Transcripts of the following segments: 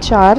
4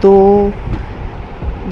2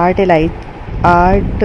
8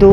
2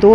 2